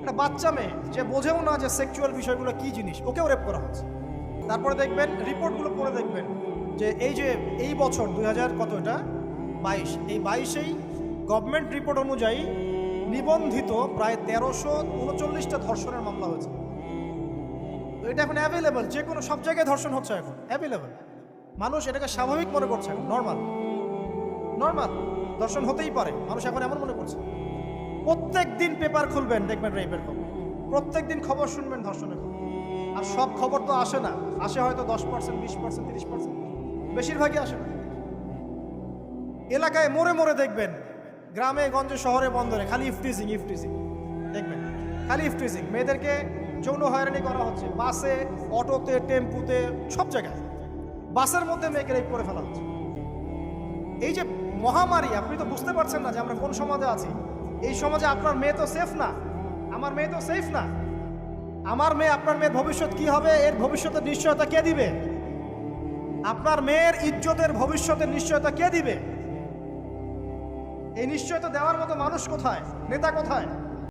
একটা বাচ্চা মেয়ে যে বোঝেও না যে সেক্সুয়াল বিষয়গুলো কি জিনিস, ওকেও রেপ করা হচ্ছে। তারপরে দেখবেন রিপোর্টগুলো পড়ে দেখবেন যে এই বছর 2000 কত এটা 22, এই 22-এই গভর্নমেন্ট রিপোর্ট অনুযায়ী নিবন্ধিত প্রায় 1339টা ধর্ষণের মামলা হয়েছে। তো এটা এখন অ্যাভেলেবল, যে কোনো সব জায়গায় ধর্ষণ হচ্ছে, এখন অ্যাভেলেবল। মানুষ এটাকে স্বাভাবিক মনে করছে, এখন নর্মাল ধর্ষণ হতেই পারে, মানুষ এখন এমন মনে করছে। প্রত্যেক দিন পেপার খুলবেন, দেখবেন রেপের খবর, প্রত্যেক দিন খবর শুনবেন ধর্ষণের খবর। আর সব খবর তো আসে না, আসে হয়তো 10%, 20%, 30%, বেশিরভাগই আসে না। এলাকায় মোড়ে মোড়ে দেখবেন, গ্রামে গঞ্জে শহরে বন্দরে খালি ইফটিজিং দেখবেন, খালি ইফটিজিং। মেয়েদেরকে যৌন হয়রানি করা হচ্ছে, বাসে, অটোতে, টেম্পুতে, সব জায়গায়। বাসের মধ্যে মেয়েকে রেপ করে ফেলা হচ্ছে। এই যে মহামারী, আপনি তো বুঝতে পারছেন না যে আমরা কোন সমাজে আছি। এই সমাজে আপনার মেয়ে তো সেফ না, আমার মেয়ে তো সেফ না। আমার মেয়ে, আপনার মেয়ের ভবিষ্যৎ কি হবে, এর ভবিষ্যতের নিশ্চয়তা কে দিবে? আপনার মেয়ের ইজ্জতের ভবিষ্যতের নিশ্চয়তা কে দিবে? এই নিশ্চয়তা দেওয়ার মতো মানুষ কোথায়, নেতা কোথায়?